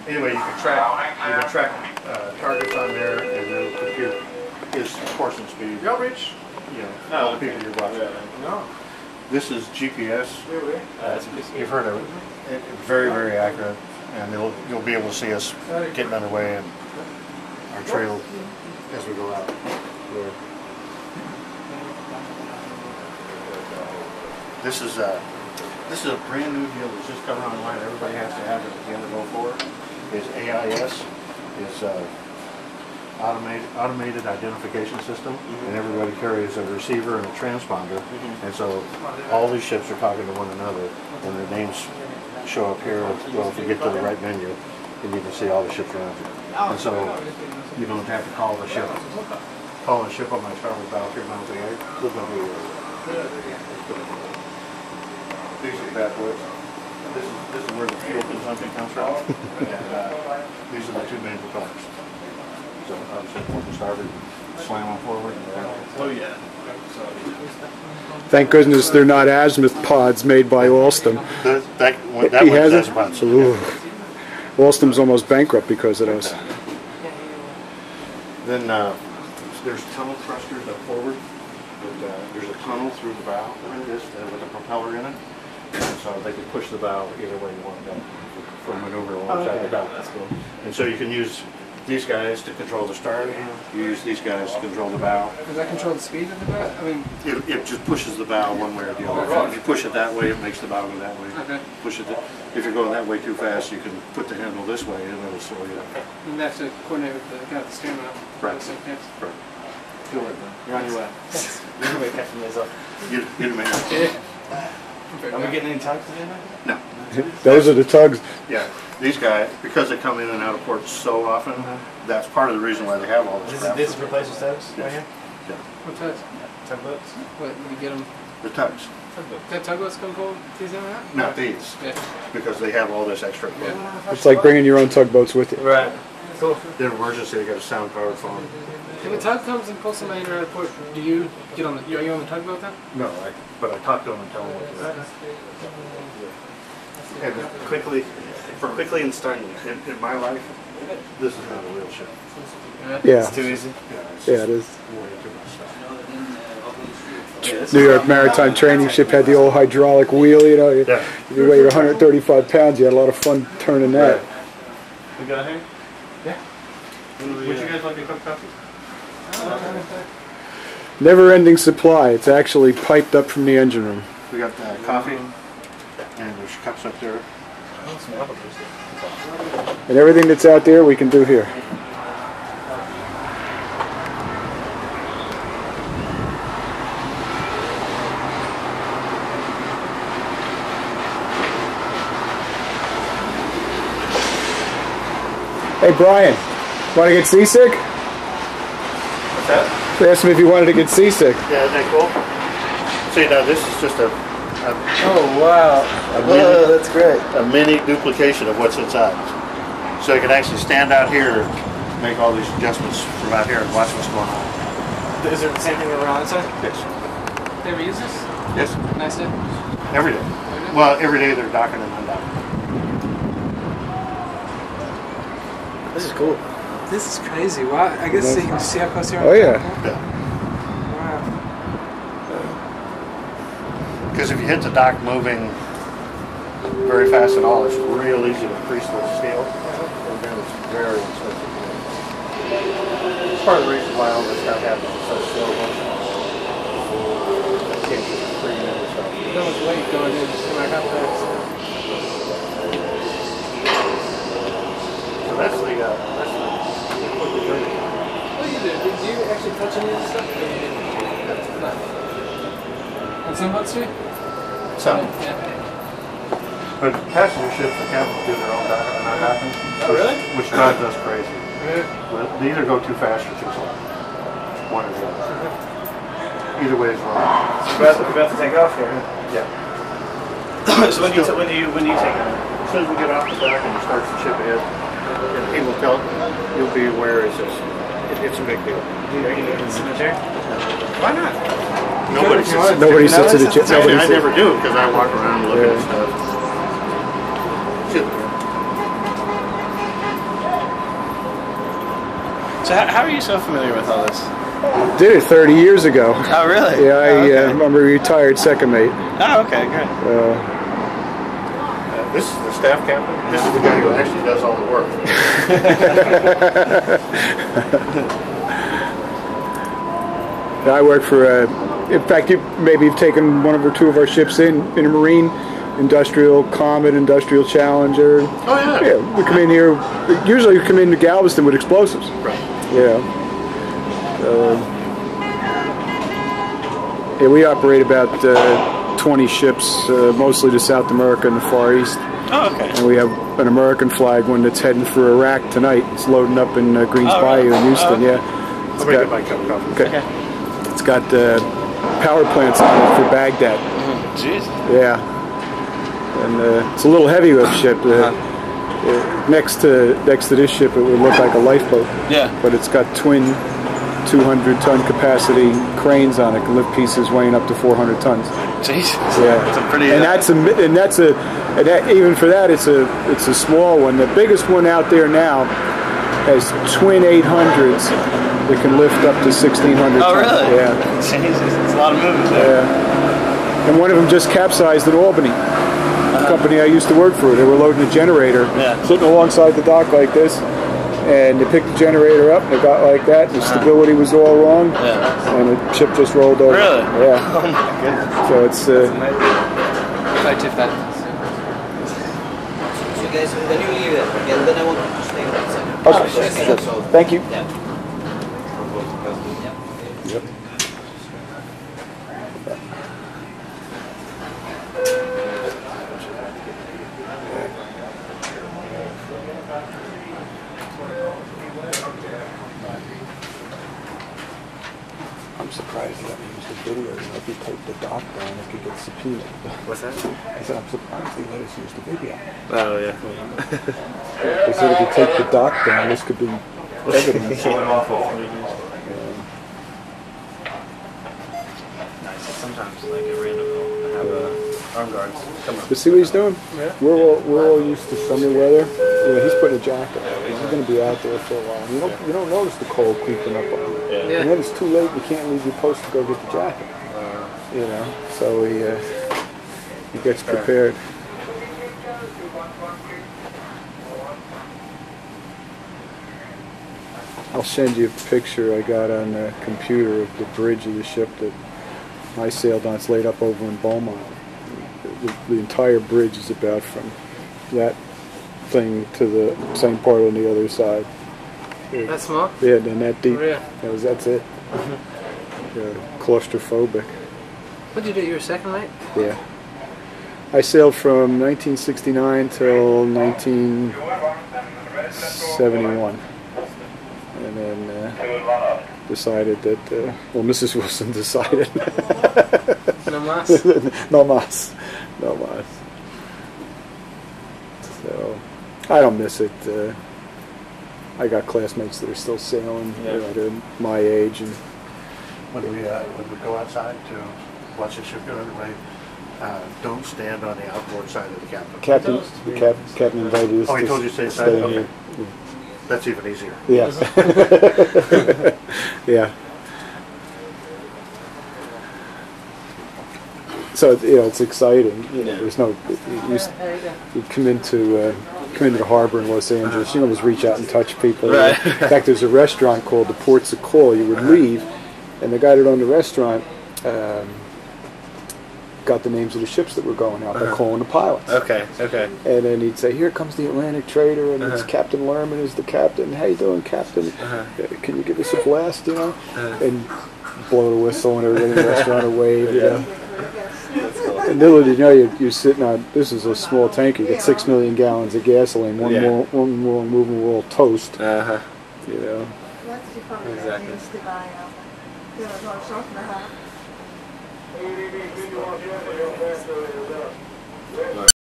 Anyway, you can track targets on there, and it'll compute his coursing speed. Y'all reach? All the people you're watching. No. This is GPS. You've heard of it. It's very, very accurate, and you'll be able to see us getting underway and our trail as we go out. This is a brand new deal that's just coming online. Everybody has to have it at the end of 04. It's AIS. It's automated identification system, and everybody carries a receiver and a transponder, and so all these ships are talking to one another, and their names show up here. Well, if you get to the right menu, then you can see all the ships around you, and so you don't have to call the ship. Calling a ship on my starboard bow 3 miles away. Look over here. These are bad boys. This is where the fuel consumption comes from, and these are the 2 main propellers. So obviously port to starboard, slam them forward. Oh yeah. Thank goodness they're not azimuth pods made by Alstom. That He has it? pods. Alstom's almost bankrupt because of those. Then there's tunnel thrusters up forward. There's a tunnel through the bow like this with a propeller in it. And so they can push the bow either way you want to go for maneuver alongside the bow. That's cool. And so you can use these guys to control the stern. You use these guys to control the bow. Does that control the speed of the bow? I mean, it just pushes the bow one way or the other. If you push it that way, it makes the bow go that way. Okay. Push it. If you're going that way too fast, you can put the handle this way, and it'll slow you down. you have to coordinate with the guy at the steering wheel. Right. Yes. Right. Feel it, You're on your way. You're catching these up. You may not. Are we getting any tugs today? No. Those are the tugs. Yeah. These guys, because they come in and out of port so often, that's part of the reason why they have all this crap. This is replacement tugs right here? Yeah. What tugs? Tugboats? What, you get them? The tugs. That tugboats come cold? These out? Not these. Yeah. Because they have all this extra equipment. It's like bringing your own tugboats with you. Right. Cool. In emergency, they got a sound-powered phone. If a tug comes and pulls somebody into the port, do you get on the? Are you on the tugboat then? No, but I talk to them and tell them what to do. And Quickly and sternly. in my life, this is not a real ship. Yeah. It's too easy. Yeah, it is. Way too much stuff. New York Maritime Training Ship had the old hydraulic wheel, you know. You weighed 135 pounds, you had a lot of fun turning that. We got here? Yeah. Would you guys like a cup of coffee? Never-ending supply. It's actually piped up from the engine room. We got coffee, and there's cups up there. And everything that's out there, we can do here. Hey Brian, want to get seasick? What's that? They asked me if you wanted to get seasick. Yeah, isn't that cool? See, now this is just Oh wow! That's great. a mini duplication of what's inside. So you can actually stand out here, make all these adjustments from out here, and watch what's going on. Is there the same thing around inside? Yes. They ever use this? Yes. Nice day. Every day. Well, every day they're docking and undocking. This is cool. This is crazy. Wow. I guess you can see how close you are. Oh yeah. Yeah. Wow. Because if you hit the dock moving very fast at all, it's real easy to crease the steel. And then it's very expensive. It's part of the reason why all this stuff happens in such slow motion. You can't just free and stuff. So much weight going in. Like how fast? So that's the What do you do? Did you actually touch any of this stuff? No. On some boats too? some. Yeah. But passenger ships, the captains do their own docking and undocking. Oh, really? Which drives us crazy. Yeah. Well, they either go too fast or too slow. One or the other. Either way is wrong. We're about to take off here. Yeah. So when do you take off? As soon as we get off the dock and you start to ship ahead, and he will tell, you'll be aware it's a big deal. Are you going to sit in the chair? Why not? Nobody sits Nobody sits in the chair. Actually, I never do because I walk around looking at stuff. So how are you so familiar with all this? Did it 30 years ago. Oh, really? Yeah, okay. I'm a retired second mate. Oh, okay, great. This is the staff captain. This is the guy who actually does all the work. I work for, in fact, maybe you've taken one or two of our ships in a marine, industrial Comet, industrial Challenger. Oh, yeah. Yeah, we come in here, usually we come into Galveston with explosives. Right. Yeah. Yeah, we operate about 20 ships, mostly to South America and the Far East. Oh, okay. And we have an American flag one that's heading for Iraq tonight. It's loading up in Greens Bayou in Houston. Yeah. I'll make it my cup of coffee. Okay. It's got power plants on it for Baghdad. Jeez. Yeah. And it's a little heavy lift ship. Next to this ship, it would look like a lifeboat. Yeah. But it's got twin 200-ton capacity cranes on it, can lift pieces weighing up to 400 tons. Jeez. Yeah. It's a pretty. Even for that, it's a small one. The biggest one out there now has twin 800s that can lift up to 1,600 tons. Oh, really? Yeah. Jesus, it's a lot of movement there. Yeah. And one of them just capsized in Albany. The company I used to work for, they were loading a generator, sitting alongside the dock like this, and they picked the generator up, and it got like that, and the stability was all wrong, and the ship just rolled over. Really? Yeah. Oh my goodness. So it's... I tip that. So guys, when you leave it, and then I want to stay outside. Okay. Thank you. Yeah. Yep. I'm surprised they haven't used the video. If you take the dock down, it could get subpoenaed. What's that? I said, I'm surprised they let us use the video. Oh, yeah. They said if you take the dock down, this could be evidence. Nice. Sometimes, like, at random, they'll have armed guards come up. But see what he's doing? Yeah. We're all used to summer weather. Yeah, he's putting a jacket on. He's going to be out there for a while. You don't notice the cold creeping up on you. Yeah. And then it's too late. You can't leave your post to go get the jacket. You know, so he gets prepared. I'll send you a picture I got on the computer of the bridge of the ship that I sailed on. It's laid up over in Beaumont. The entire bridge is about from that thing to the same part on the other side. That small? Yeah, and that deep. Oh, yeah. That's it. Claustrophobic. What did you do? You were second mate? Yeah. I sailed from 1969 till 1971. And then decided that, well, Mrs. Wilson decided. No mas? No mas. No mas. So, I don't miss it. I got classmates that are still sailing, they're my age. And When we go outside to watch the ship go underway, don't stand on the outboard side of the captain. Captain invited us Oh, he to told you to stay stay inside? in Okay. here. That's even easier. Yeah. Yeah. So it's exciting. There's no. You come into the harbor in Los Angeles. You always reach out and touch people. Right. In fact, there's a restaurant called the Ports of Call. You would leave, and the guy that owned the restaurant got the names of the ships that were going out by calling the pilots. Okay. And then he'd say, "Here comes the Atlantic Trader, and it's Captain Lerman is the captain. How you doing, Captain? Can you give us a blast, And blow the whistle, and everybody in the restaurant would wave, And little did you know, you're sitting on, this is a small tanker, you get 6 million gallons of gasoline, one more moving world toast, Exactly.